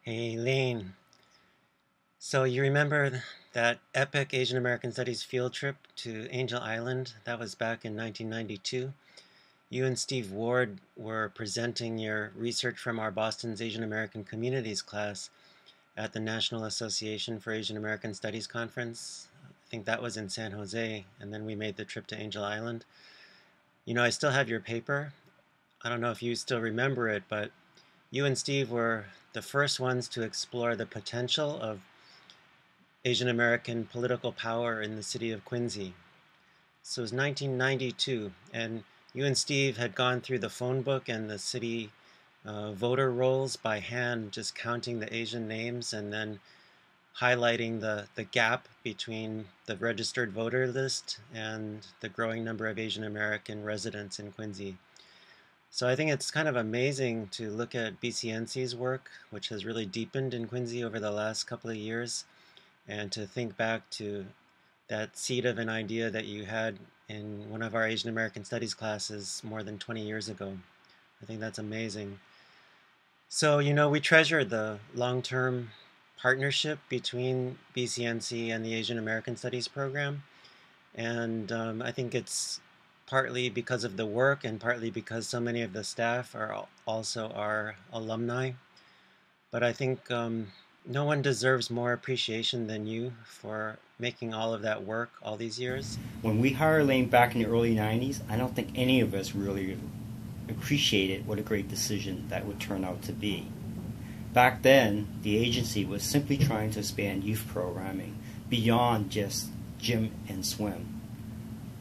Hey, Elaine. So you remember that epic Asian American Studies field trip to Angel Island? That was back in 1992. You and Steve Ward were presenting your research from our Boston's Asian American Communities class at the National Association for Asian American Studies conference. I think that was in San Jose, and then we made the trip to Angel Island. You know, I still have your paper. I don't know if you still remember it, but you and Steve were the first ones to explore the potential of Asian American political power in the city of Quincy. So it was 1992, and you and Steve had gone through the phone book and the city voter rolls by hand, just counting the Asian names and then highlighting the gap between the registered voter list and the growing number of Asian American residents in Quincy. So I think it's kind of amazing to look at BCNC's work, which has really deepened in Quincy over the last couple of years, and to think back to that seed of an idea that you had in one of our Asian American Studies classes more than 20 years ago. I think that's amazing. So, you know, we treasure the long-term partnership between BCNC and the Asian American Studies program. And I think it's partly because of the work and partly because so many of the staff are also our alumni. But I think no one deserves more appreciation than you for making all of that work all these years. When we hired Elaine back in the early 90s, I don't think any of us really appreciated what a great decision that would turn out to be. Back then, the agency was simply trying to expand youth programming beyond just gym and swim.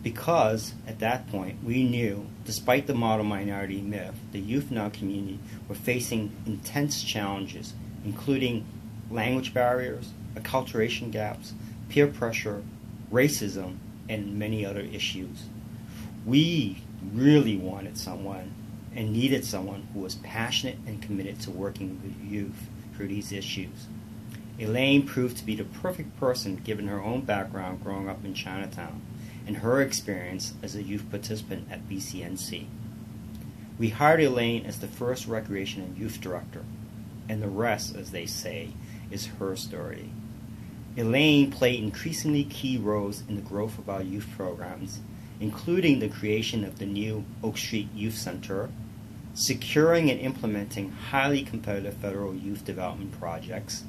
Because, at that point, we knew, despite the model minority myth, the youth in our community were facing intense challenges, including language barriers, acculturation gaps, peer pressure, racism, and many other issues. We really wanted someone and needed someone who was passionate and committed to working with youth through these issues. Elaine proved to be the perfect person given her own background growing up in Chinatown and her experience as a youth participant at BCNC. We hired Elaine as the first recreation and youth director, and the rest, as they say, is her story. Elaine played increasingly key roles in the growth of our youth programs, including the creation of the new Oak Street Youth Center, securing and implementing highly competitive federal youth development projects,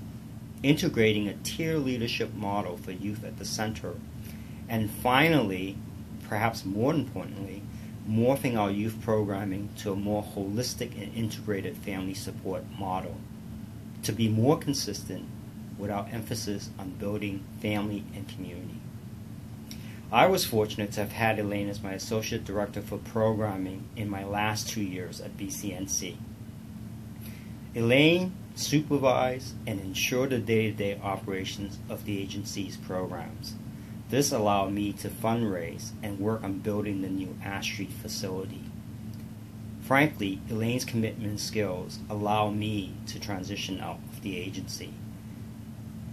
integrating a tier leadership model for youth at the center, and finally, perhaps more importantly, morphing our youth programming to a more holistic and integrated family support model to be more consistent with our emphasis on building family and community. I was fortunate to have had Elaine as my Associate Director for Programming in my last 2 years at BCNC. Elaine supervised and ensured the day-to-day operations of the agency's programs. This allowed me to fundraise and work on building the new Ash Street facility. Frankly, Elaine's commitment and skills allow me to transition out of the agency.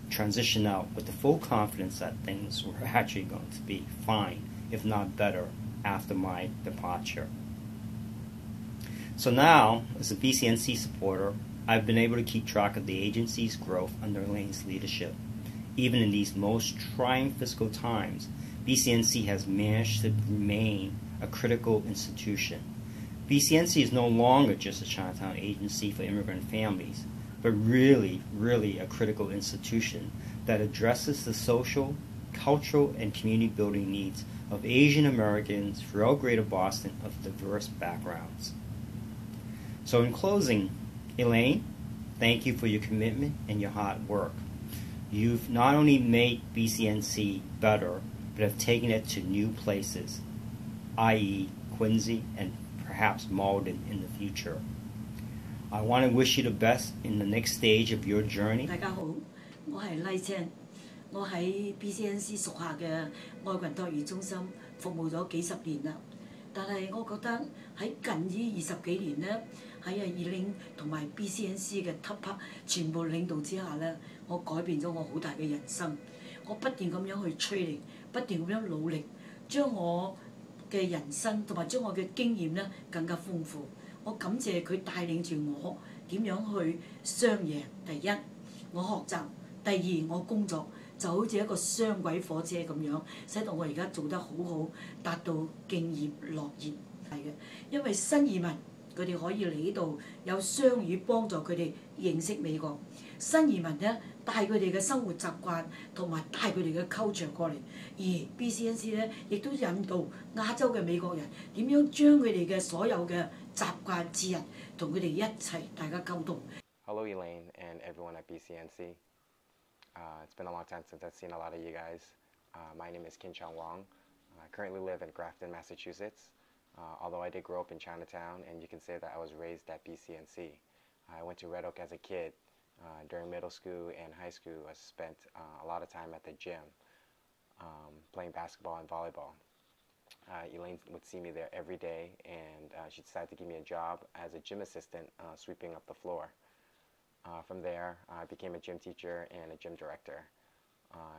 Transition out with the full confidence that things were actually going to be fine, if not better, after my departure. So now, as a BCNC supporter, I've been able to keep track of the agency's growth under Elaine's leadership. Even in these most trying fiscal times, BCNC has managed to remain a critical institution. BCNC is no longer just a Chinatown agency for immigrant families, but really a critical institution that addresses the social, cultural, and community building needs of Asian Americans throughout Greater Boston of diverse backgrounds. So in closing, Elaine, thank you for your commitment and your hard work. You've not only made BCNC better, but have taken it to new places, i.e. Quincy and perhaps Malden in the future. I want to wish you the best in the next stage of your journey. 大家好，我係 Lai Chan，我喺 BCNC 屬下嘅愛群托兒中心服務咗幾十年啦。但係我覺得喺近呢20幾年咧，喺Elaine同埋 BCNC 嘅 top 全部領導之下咧，我改變咗我好大嘅人生。我不斷咁樣去 training， 不斷咁樣努力，將我嘅人生同埋將我嘅經驗咧更加豐富。我感謝佢帶領住我點樣去雙贏。第一，我學習；第二，我工作。就好似一個雙軌火車咁樣，使到我而家做得好好，達到敬業樂業係嘅。因為新移民佢哋可以嚟呢度有雙語幫助佢哋認識美國。新移民咧帶佢哋嘅生活習慣同埋帶佢哋嘅 culture 過嚟，而 BCNC 咧亦都引導亞洲嘅美國人點樣將佢哋嘅所有嘅習慣節日同佢哋一齊大家溝通。Hello Elaine and everyone at BCNC. It's been a long time since I've seen a lot of you guys. My name is Wong. I currently live in Grafton, Massachusetts. Although I did grow up in Chinatown, and you can say that I was raised at BCNC. I went to Red Oak as a kid. During middle school and high school, I spent a lot of time at the gym, playing basketball and volleyball. Elaine would see me there every day, and she decided to give me a job as a gym assistant, sweeping up the floor. From there, I became a gym teacher and a gym director,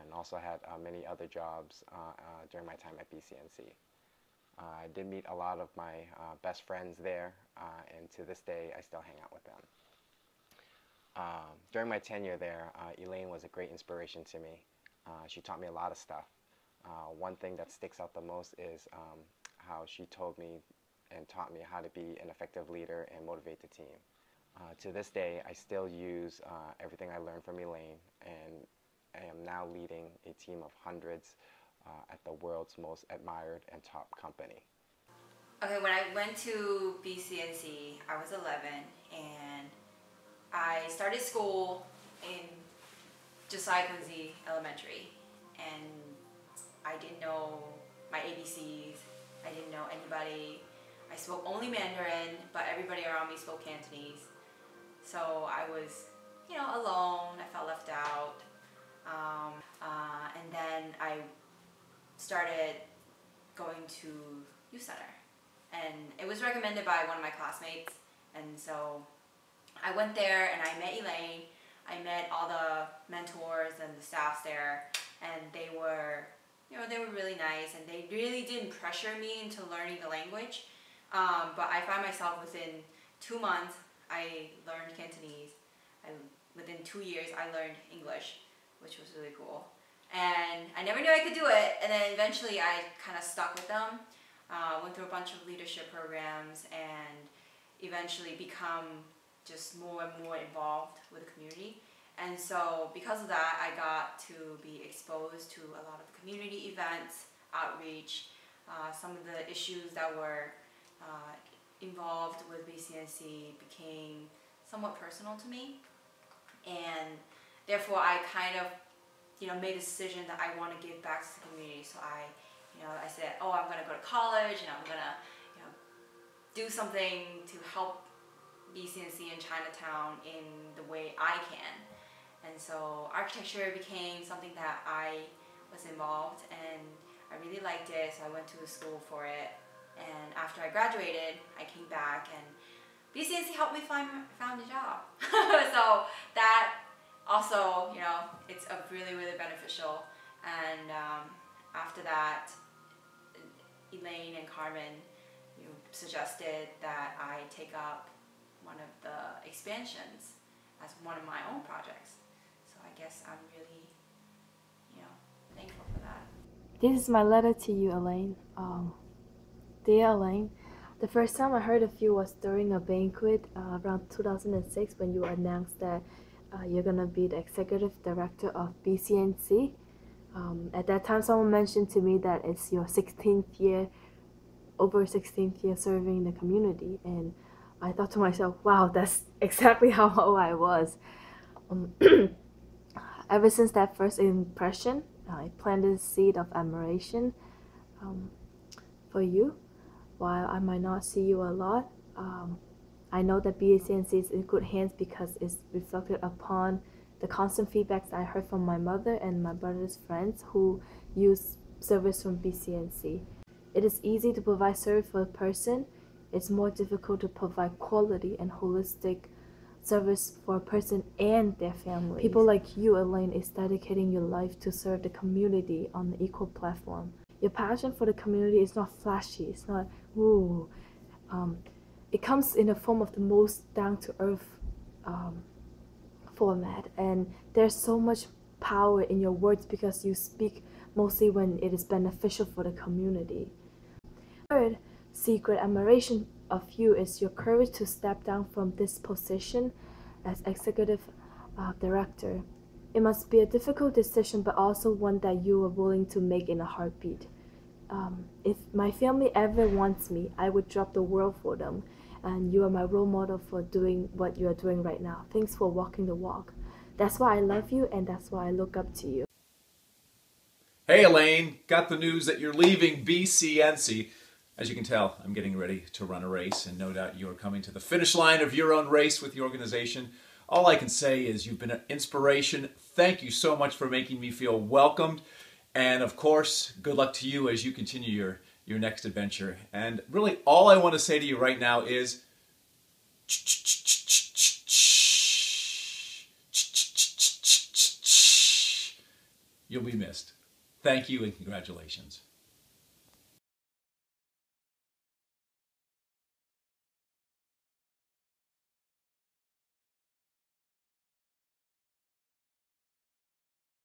and also had many other jobs during my time at BCNC. I did meet a lot of my best friends there, and to this day, I still hang out with them. During my tenure there, Elaine was a great inspiration to me. She taught me a lot of stuff. One thing that sticks out the most is how she told me and taught me how to be an effective leader and motivate the team. To this day, I still use everything I learned from Elaine, and I am now leading a team of hundreds at the world's most admired and top company. Okay, when I went to BCNC, I was 11, and I started school in Josiah Quincy Elementary, and I didn't know my ABCs, I didn't know anybody. I spoke only Mandarin, but everybody around me spoke Cantonese. So I was, alone. I felt left out. And then I started going to youth center. And it was recommended by one of my classmates. And so I went there and I met Elaine. I met all the mentors and the staffs there. And they were really nice. And they really didn't pressure me into learning the language. But I found myself within 2 months, I learned Cantonese. Within 2 years, I learned English, which was really cool. And I never knew I could do it. And then eventually I kind of stuck with them, went through a bunch of leadership programs, and eventually become just more and more involved with the community. And so because of that, I got to be exposed to a lot of community events, outreach, some of the issues that were involved with BCNC became somewhat personal to me, and therefore I kind of made a decision that I want to give back to the community. So I said, I'm going to go to college and I'm going to do something to help BCNC in Chinatown in the way I can. And so architecture became something that I was involved, and I really liked it, so I went to school for it. And after I graduated, I came back, and BCNC helped me found a job. So that also, it's really, really beneficial. And after that, Elaine and Carmen suggested that I take up one of the expansions as one of my own projects. So I guess I'm really, thankful for that. This is my letter to you, Elaine. Dear Elaine, the first time I heard of you was during a banquet around 2006 when you announced that you're going to be the Executive Director of BCNC. At that time, someone mentioned to me that it's your 16th year, over 16th year serving the community. And I thought to myself, wow, that's exactly how old I was. Ever since that first impression, I planted a seed of admiration for you. While I might not see you a lot, I know that BCNC is in good hands because it's reflected upon the constant feedbacks I heard from my mother and my brother's friends who use service from BCNC. It is easy to provide service for a person. It's more difficult to provide quality and holistic service for a person and their family. People like you, Elaine, is dedicating your life to serve the community on an equal platform. Your passion for the community is not flashy, it's not woo. It comes in the form of the most down-to-earth format, and there's so much power in your words because you speak mostly when it is beneficial for the community. Third secret admiration of you is your courage to step down from this position as executive director. It must be a difficult decision, but also one that you are willing to make in a heartbeat. If my family ever wants me, I would drop the world for them. And you are my role model for doing what you are doing right now. Thanks for walking the walk. That's why I love you, and that's why I look up to you. Hey Elaine, got the news that you're leaving BCNC. As you can tell, I'm getting ready to run a race, and no doubt you're coming to the finish line of your own race with the organization. All I can say is you've been an inspiration. Thank you so much for making me feel welcomed. And of course, good luck to you as you continue your next adventure. And really, all I want to say to you right now is you'll be missed. Thank you and congratulations.